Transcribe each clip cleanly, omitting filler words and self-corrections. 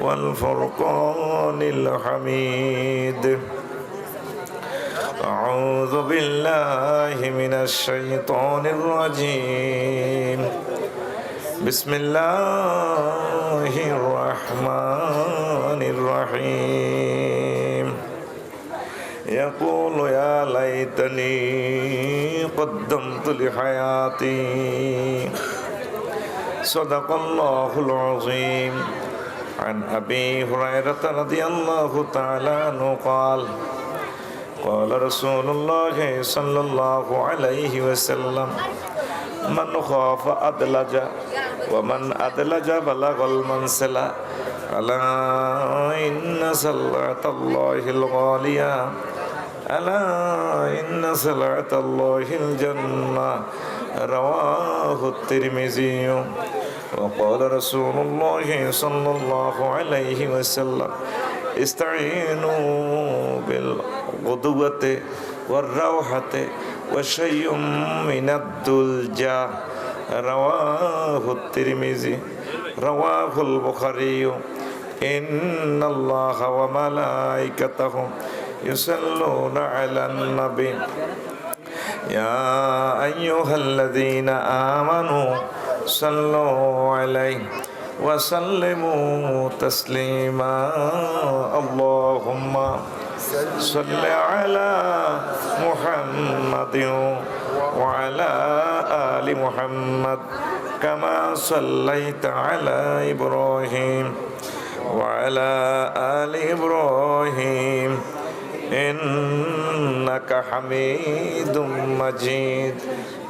والفرقان الحميد. أعوذ بالله من الشيطان الرجيم. بسم الله الرحمن الرحيم. يقول يا ليتني قدمت لحياتي. صدق الله العظيم. عن أبي هريرة رضي الله تعالى عنه قال قال رسول الله صلى الله عليه وسلم من خاف أدلج ومن أدلج بلغ المنزل. ألا إن سلعة الله الغالية ألا إن سلعة الله الجنة. رواه الترمذي. وقال رسول الله صلى الله عليه وسلم استعينوا بالغدوة والروحة وشيء من الدلجة. رواه الترمذي. رواه البخاري. إن الله وملائكته يصلون على النبي يا أيها الذين آمنوا صلوا عليه وسلموا تسليما. اللهم صل على محمد وعلى آل محمد كما صليت على إبراهيم وعلى آل إبراهيم إنك حميد مجيد.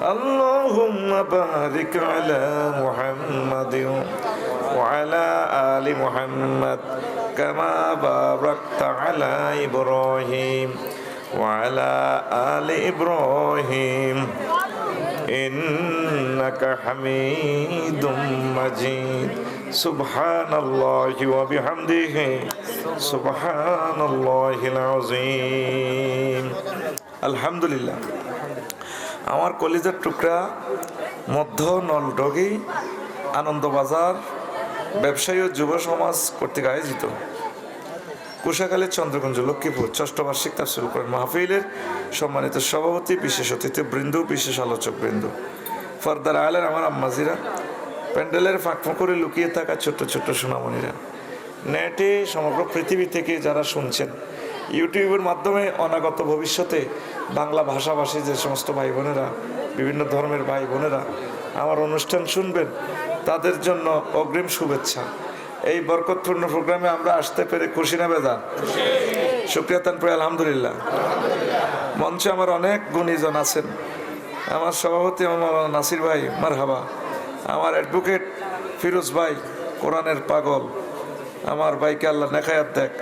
اللهم بارك على محمد وعلى آل محمد كما باركت على إبراهيم وعلى آل إبراهيم إنك حميد مجيد. سبحان الله وبحمده سبحان الله العظيم. আলহামদুলিল্লাহ। আমার কলিজার টুকরা মধ্য নলডগি আনন্দবাজার ব্যবসায়ী ও যুব সমাজ কর্তৃক আয়োজিত কুশাখালী চন্দ্রগঞ্জ লক্ষ্মীপুর ষষ্ঠ বার্ষিক তাফসীরুল কোরআন মাহফিলের সম্মানিত সভাপতি, বিশেষ অতিথি বৃন্দ, বিশেষ আলোচক বৃন্দ, ফর্দার আলের আমার আম্মাজিরা, প্যান্ডেলের ফাঁকফোঁকরে লুকিয়ে থাকা ছোট্ট ছোট্ট সোনামণিরা, নেটে সমগ্র পৃথিবী থেকে যারা শুনছেন, ইউটিউবের মাধ্যমে অনাগত ভবিষ্যতে বাংলা ভাষাভাষী যে সমস্ত ভাই বোনেরা, বিভিন্ন ধর্মের ভাই বোনেরা আমার অনুষ্ঠান শুনবেন, তাদের জন্য অগ্রিম শুভেচ্ছা। এই বরকতপূর্ণ প্রোগ্রামে আমরা আসতে পেরে খুশি না বেজার? শুকরিয়া তান পড়ে আলহামদুলিল্লাহ। মঞ্চে আমার অনেক গুণীজন আছেন। আমার সভাপতি আমার নাসির ভাই মারহাবা, আমার অ্যাডভোকেট ফিরোজ ভাই কোরআনের পাগল, আমার ভাইকে আল্লাহ নেখায়াত দেখ,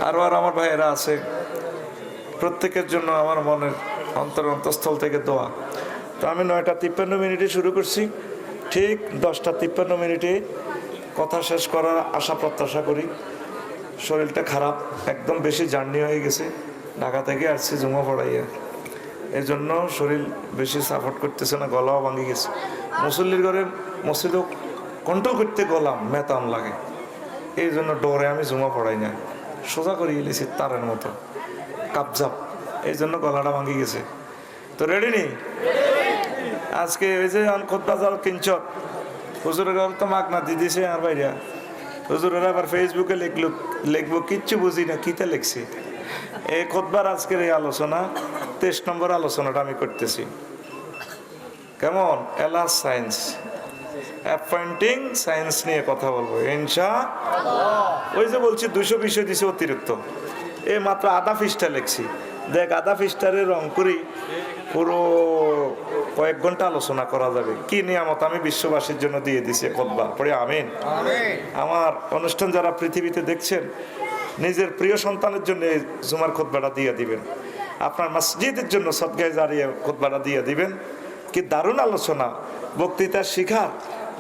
আরও আমার ভাইয়েরা আছে। প্রত্যেকের জন্য আমার মনের অন্তঃস্থল থেকে দোয়া। তো আমি 9:53 শুরু করছি, ঠিক 10:53 কথা শেষ করার আশা প্রত্যাশা করি। শরীরটা খারাপ, একদম বেশি জার্নি হয়ে গেছে, ঢাকা থেকে আসছি জুমা পড়াইয়া, এই জন্য শরীর বেশি সাপোর্ট করতেছে না, গলাও ভাঙি গেছে। মুসল্লির ঘরে মসজিদও কন্ট্রোল করতে গলাম মেতাম লাগে, এই জন্য ডরে আমি জুমা পড়াই না, সোজা করে গেলেছি তারের মতো কাপজাপ, এই জন্য গলাটা ভাঙি গেছে। তো রেডি নেই আজকে? ওই যে খুতবা জাল কিঞ্চত হুজুরের ঘর তো মাগনা দিয়ে দিছে আর বাইরা, হুজুরের আবার ফেসবুকে লিখবো কিচ্ছু বুঝি না কিতা লিখছি। এই খুতবার আজকের এই আলোচনা 23 নম্বর আলোচনাটা আমি করতেছি। কেমন? এলাস সায়েন্স, অ্যাপয়েন্টিং সায়েন্স নিয়ে কথা বলবো ইনশাআল্লাহ। ওই যে বলছি 200 বিষয় দিছে অতিরিক্ত, এই মাত্র আধা পৃষ্ঠা লিখছি। দেখ আধা পৃষ্ঠারে রং করি পুরো কয়েক ঘন্টা আলোচনা করা যাবে। কি নিয়ামত আমি বিশ্ববাসীর জন্য দিয়ে দিছি খুতবা পড়ে আমিন। আমার অনুষ্ঠান যারা পৃথিবীতে দেখছেন, নিজের প্রিয় সন্তানের জন্য এই জুমার খুতবাটা দিয়ে দিবেন, আপনার মসজিদের জন্য সদকায়ে জারিয়া খুতবাটা দিয়ে দিবেন। কি দারুণ আলোচনা, বক্তৃতা শিখার,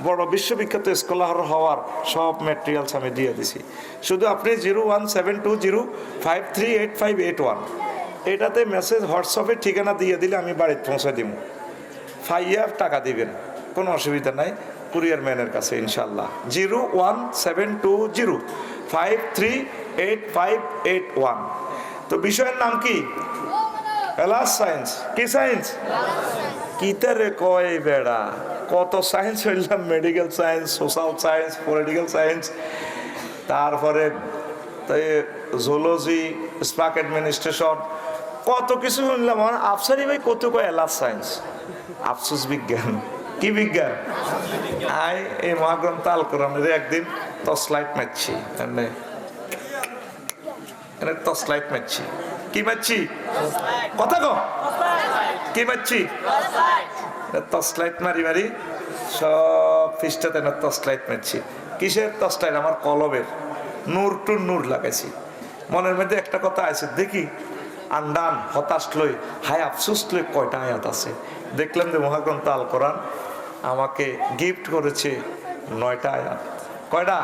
বড় বিশ্ববিখ্যাত স্কলার হওয়ার সব ম্যাটেরিয়ালস আমি দিয়ে দিছি। শুধু আপনি 01720538581 এটাতে মেসেজ হোয়াটসঅ্যাপে ঠিকানা দিয়ে দিলে আমি বাড়িতে পৌঁছে দিব। 5 টাকা দিবেন, কোনো অসুবিধা নাই। কুরিয়ার ম্যানের কাছে ইনশাল্লাহ। 01725385881। তো বিষয়ের নাম কি? Alas science. কি সায়েন্স? কিতারে কয় বেড়া, কত সায়েন্স হইলাম, medical science, social science, political science, তারপরে জুলজি, স্পাক অ্যাডমিনিস্ট্রেশন, কত কিছু শুনলাম। আফসারি ভাই কত কয় এলাস সায়েন্স, আফসোস বিজ্ঞান। কি বিজ্ঞান? আই এই মহাগ্রন্থ আল কোরআনের একদিন টর্চলাইট মারছি, টর্চলাইট মারছি। কি মারছি? কথা কো, কি মারছি? টর্চলাইট মারি মারি সব পৃষ্ঠাতে না টর্চলাইট মারছি। কিসের টর্চলাইট? আমার কলবের নূর টু নূর লাগাইছি। মনের মধ্যে একটা কথা আছে, দেখি আন্দান হতাশ লই, হায় আফসোস লই কয়টা আয়াত আছে। দেখলাম যে মহাগ্রন্থ আল কোরআন আমাকে গিফট করেছে 9টা আয়াত। কয়টা?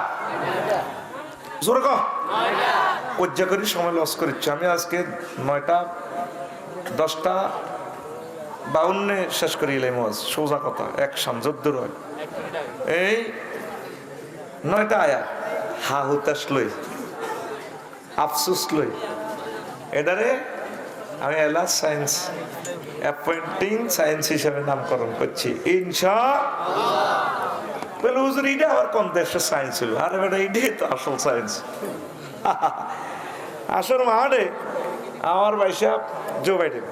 জোরে কও। উজ্জা করি, সময় লস করেছি। আমি আজকে 9টা 10টা 52 শেষ করি এলাম। সোজা কথা, এক সামজদ্দুর হয় এই 9টা আয়াত। হা হুতাশ লই, আফসোস লই, এটারে আমি এলাস সায়েন্স অ্যাপয়েন্টিং সায়েন্স হিসেবে নামকরণ করছি ইনশাআল্লাহ। বলে হুজুর এটা আবার কোন দেশের সায়েন্স হলো? আরে বেটা এটাই তো আসল সায়েন্স। আসল মাঠে আমার ভাই সাহেব জো বাইডেন,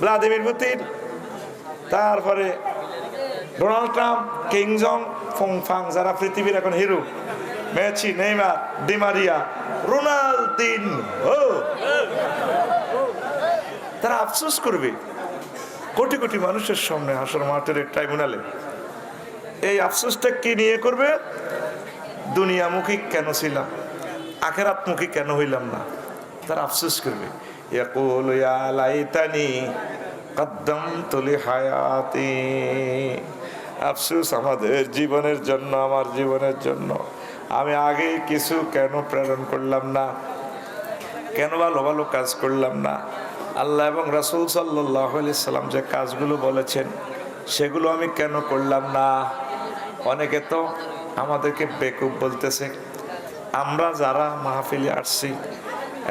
ভ্লাদিমির পুতিন, তারপরে ডোনাল্ড ট্রাম্প, কিং জং ফং ফাং, যারা পৃথিবীর এখন hero, Messi, Neymar, Di Maria, Ronaldinho, তারা আফসোস করবে কোটি কোটি মানুষের সামনে হাসর মাঠের ট্রাইব্যুনালে। এই আফসোসটা কি নিয়ে করবে? দুনিয়ামুখী কেন ছিলাম, আখেরাতমুখী কেন হইলাম না, তারা আফসোস করবে। ইয়াকুলু ইয়া লাইতানি কদ্দামতু লিহায়াতি। আফসোস আমাদের জীবনের জন্য, আমার জীবনের জন্য আমি আগে কিছু কেন প্রেরণ করলাম না, কেন ভালো ভালো কাজ করলাম না। আল্লাহ এবং রাসূল সাল্লাল্লাহু আলাইহি সাল্লাম যে কাজগুলো বলেছেন সেগুলো আমি কেন করলাম না। অনেকে তো আমাদেরকে বেকুব বলতেছে। আমরা যারা মাহফিলে আসছি,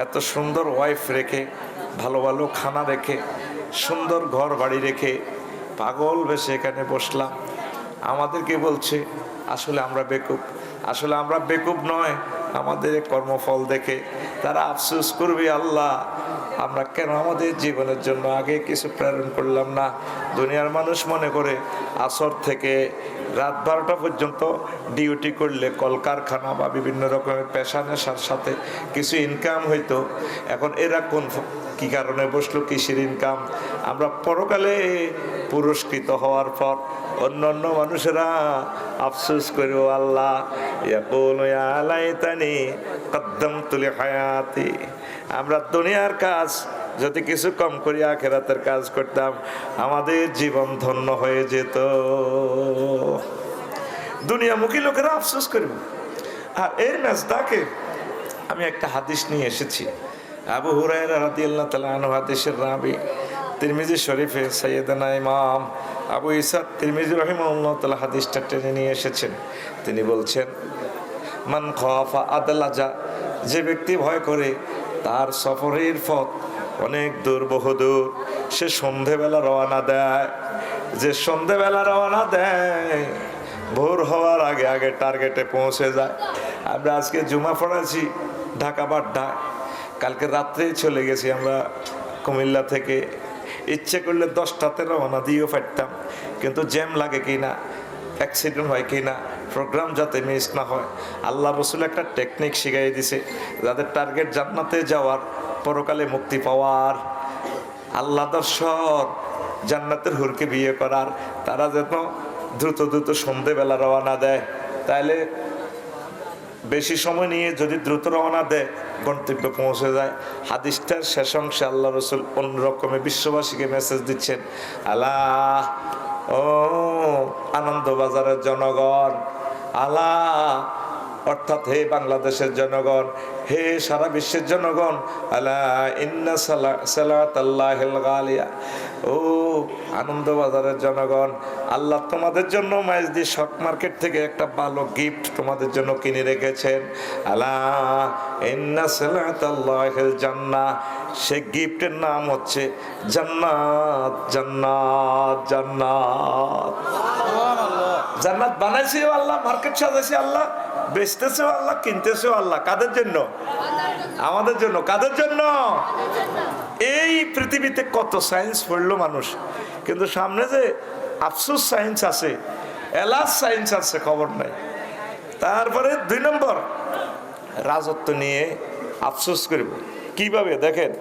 এত সুন্দর ওয়াইফ রেখে, ভালো ভালো খানা রেখে, সুন্দর ঘর বাড়ি রেখে পাগল বেশে এখানে বসলাম, আমাদেরকে বলছে আসলে আমরা বেকুব। আসলে আমরা বেকুব নয়, আমাদের কর্মফল দেখে তারা আফসোস করবে, আল্লাহ আমরা কেন আমাদের জীবনের জন্য আগে কিছু প্রেরণ করলাম না। দুনিয়ার মানুষ মনে করে আসর থেকে রাত 12টা পর্যন্ত ডিউটি করলে কলকারখানা বা বিভিন্ন রকমের পেশা নেশার সাথে কিছু ইনকাম হইতো। এখন এরা কোন কি কারণে বসলো, কিসের ইনকাম? আমরা পরকালে পুরস্কৃত হওয়ার পর অন্য অন্য মানুষেরা আফসোস করে, আল্লাহ ইয়াকুলু ইয়া লাইতানি কদ্দামতু লিহায়াতি। আমরা দুনিয়ার কাজ যদি কিছু কম করি আখিরাতের কাজ করতাম, আমাদের জীবন ধন্য হয়ে যেত। দুনিয়ামুখী লোকেরা আফসোস করবে। আর এর মেজদাকে আমি একটা হাদিস নিয়ে এসেছি। আবু হুরায়রা রাদিয়াল্লাহু তাআলা আনহু হাদিসের রাবী, তিরমিজি শরীফে সাইয়েদনা ইমাম আবু ঈসা তিরমিজি রাহিমাহুল্লাহ তাআলা হাদিসটা টেনে নিয়ে এসেছেন। তিনি বলছেন, মান খাফা আদলাজা, যে ব্যক্তি ভয় করে তার সফরের পথ অনেক দূর, বহুদূর, সে সন্ধেবেলা রওনা দেয়। যে সন্ধেবেলা রওনা দেয় ভোর হওয়ার আগে আগে টার্গেটে পৌঁছে যায়। আমরা আজকে জুমা পড়াচ্ছি ঢাকা বাড্ডা, কালকে রাত্রেই চলে গেছি আমরা কুমিল্লা থেকে। ইচ্ছে করলে 10টাতে রওনা দিয়েও পারতাম, কিন্তু জ্যাম লাগে কি না, অ্যাক্সিডেন্ট হয় কি না, প্রোগ্রাম যাতে মিস না হয়। আল্লাহ রসুল একটা টেকনিক শিখাই দিছে, যাদের টার্গেট জান্নাতে যাওয়ার, পরকালে মুক্তি পাওয়ার, আল্লাহ দর্শন, জান্নাতের হুরকে বিয়ে করার, তারা যেন দ্রুত দ্রুত সন্ধেবেলা রওনা দেয়। তাইলে বেশি সময় নিয়ে যদি দ্রুত রওনা দেয় গন্তব্যে পৌঁছে যায়। হাদিসটার শেষ অংশে আল্লাহ রসুল অন্যরকমে বিশ্ববাসীকে মেসেজ দিচ্ছেন, আল্লাহ ও আনন্দবাজারের জনগণ, আল্লাহ অর্থাৎ হে বাংলাদেশের জনগণ, হে সারা বিশ্বের জনগণ, আলা ইন্না সালাতাল্লাহিল গালিয়া, ও আনন্দবাজারের জনগণ, আল্লাহ তোমাদের জন্য মাইজদি শক মার্কেট থেকে একটা ভালো গিফট তোমাদের জন্য কিনে রেখেছেন। আলা ইন্না সালাতাল্লাহিল জান্নাহ, সে গিফটের নাম হচ্ছে জান্নাত। জান্নাত জান্নাত জান্নাত বানাইছেও আল্লাহ, মার্কেট সাজাইছে আল্লাহ, বেচতেছেও আল্লাহ, কিনতেছেও আল্লাহ। কাদের জন্য? আমাদের জন্য। কাদের জন্য? এই পৃথিবীতে কত সায়েন্স পড়লো মানুষ, কিন্তু সামনে যে আফসোস সায়েন্স আছে, এলাস সায়েন্স আছে, খবর নাই। তারপরে 2 নম্বর, রাজত্ব নিয়ে আফসোস করব কিভাবে? দেখেন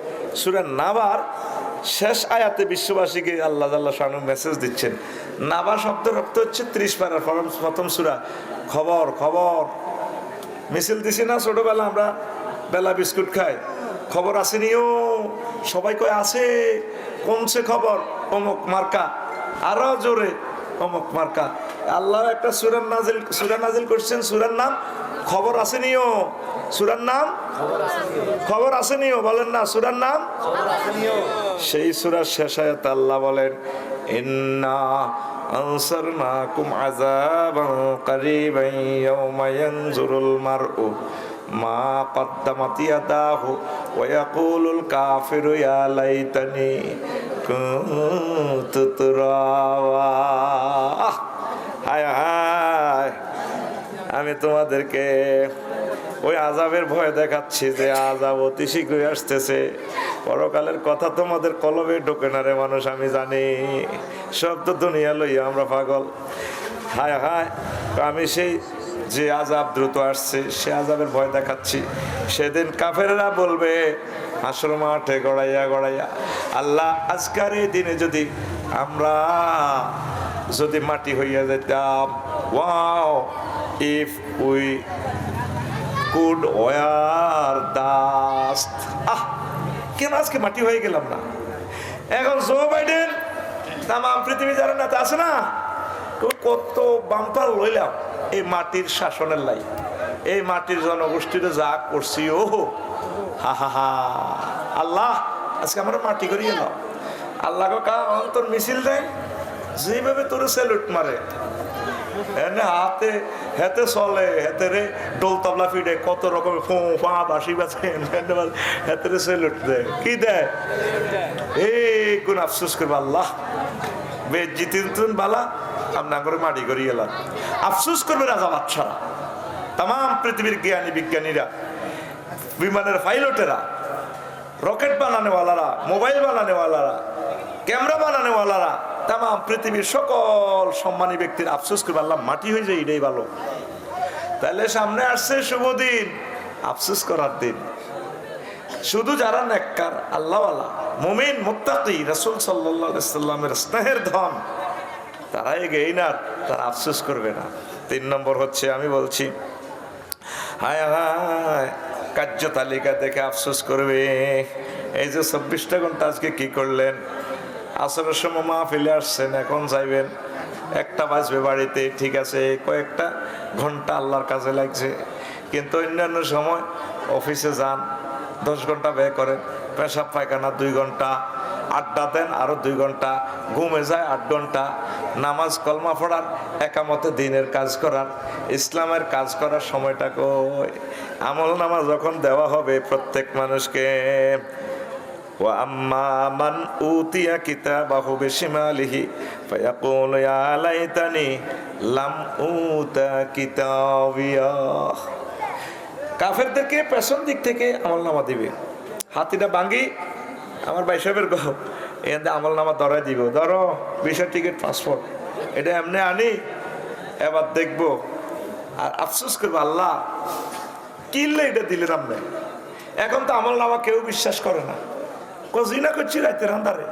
সূরা নাবার শেষ আয়াতে বিশ্ববাসীকে আল্লাহ শানু মেসেজ দিচ্ছেন। নাবা শব্দের অর্থ হচ্ছে 30 পারার প্রথম সূরা। খবর খবর মিছিল দিছি না ছোটবেলা, আমরা বেলা বিস্কুট খাই, খবর আসেনিও, সবাই কয় আছে, কমছে খবর, অমুক মার্কা, আরো জোরে অমুক মার্কা। আল্লাহ একটা সূরা নাজিল করছেন, সূরার নাম খবর আসেনিও। সূরার নাম খবর আসেনিও, বলেন না সূরার নাম। সেই সূরার শেষ আয়াতে আল্লাহ বলেন, ইন্না আনসারনাকুম আযাবান কারীবান ইয়াওমা ইয়ানজুরুল মারউ মা কদ্দামাত ইয়াদাহু ওয়া ইয়াকুলুল কাফিরু ইয়া লাইতানি কুনতু তুরাবা। হায় হায়, আমি তোমাদেরকে ওই আযাবের ভয় দেখাচ্ছি যে আযাব অতি শীঘ্রই আসতেছে। পরকালের কথা তোমাদের কলবে ঢোকে না রে মানুষ, আমি জানি। সব তো দুনিয়া লইয়া আমরা পাগল। হায় হায়, আমি সেই যে আযাব দ্রুত আসছে সে আযাবের ভয় দেখাচ্ছি। সেদিন কাফেররা বলবে হাসর মাঠে গড়াইয়া গড়াইয়া, আল্লাহ আজকের এই দিনে যদি আমরা মাটি হইয়া যেতাম, wow if we could were dust. কেন আজকে মাটি হয়ে গেলাম না? এখন জো বাইডেন তাম পৃথিবী যারা নেতা আছে না, কত বাম্পার লইলাম এই মাটির শাসনের লাই, এই মাটির জনগোষ্ঠীতে যা করছি, ও হা হা হা। আল্লাহ আজকে আমরা মাটি করিয়ে এলাম। আল্লাহ কা অন্তর মিছিল দেয়, যেভাবে তোর স্যালুট মারে, এনে হাতে হেতে চলে, হেতে রে ডোল তবলা ফিডে, কত রকমের ফোঁ ফা বাসি বাজে, হেতে রে স্যালুট দেয়। কি দেয়? এই কোন আফসোস করবে আল্লাহ, বেজ্জিতি বালা আমরা করে মাটি করিয়ে এলাম। আফসোস করবে রাজা বাদশারা, তাম পৃথিবীর জ্ঞানী বিজ্ঞানীরা, বিমানের পাইলটেরা, রকেট বানানেওয়ালারা, মোবাইল বানানেওয়ালারা, ক্যামেরা বানানেওয়ালারা, তাম পৃথিবীর সকল সম্মানী ব্যক্তির আফসোস করবে আল্লাহ মাটি হয়ে যায়, এটাই ভালো। তাহলে সামনে আসছে শুভ দিন, আফসোস করার দিন। শুধু যারা নেককার, আল্লাহওয়ালা, মুমিন, মুত্তাকি, রাসূল সাল্লাল্লাহু আলাইহি সাল্লামের স্নেহের ধন, তারা এগিয়ে না, তারা আফসোস করবে না। 3 নম্বর হচ্ছে, আমি বলছি হায় হায়, কার্য তালিকা দেখে আফসোস করবে। এই যে 24টা ঘন্টা আজকে কি করলেন? আসরের সময় মাহফিলে আসছেন, এখন যাইবেন, 1টা বাজবে বাড়িতে, ঠিক আছে, কয়েকটা ঘন্টা আল্লাহর কাজে লাগছে। কিন্তু অন্যান্য সময় অফিসে যান, 10 ঘন্টা ব্যয় করেন, পেশাব পায়খানা 2 ঘন্টা, আড্ডা দেন আরো 2 ঘন্টা, ঘুমে যায় 8 ঘন্টা, নামাজ কলমা পড়ার, একামতে দিনের কাজ করার, ইসলামের কাজ করার সময়টা কই? আমল নামা যখন দেওয়া হবে প্রত্যেক মানুষকে, ওয়া আম্মা মান উতিয়া কিতাবাহু বিশিমালিহি ফায়াকুলু ইয়া লাইতানি লাম উতা কিতাবিয়া। কাফেরদেরকে পেছন দিক থেকে আমল নামা দিবে। হাতিটা ভাঙ্গি আমার ভাই সাহেবের গো, এখানে আমল নামা ধরাই দিব, ধরো ভিসা টিকিট পাসপোর্ট, এটা এমনি আনি, এবার দেখবো। আর আফসোস করবো আল্লাহ কিনলে এটা দিলেন আপনি। এখন তো আমল নামা কেউ বিশ্বাস করে না, জিনা করছি রাতের আন্ধারে,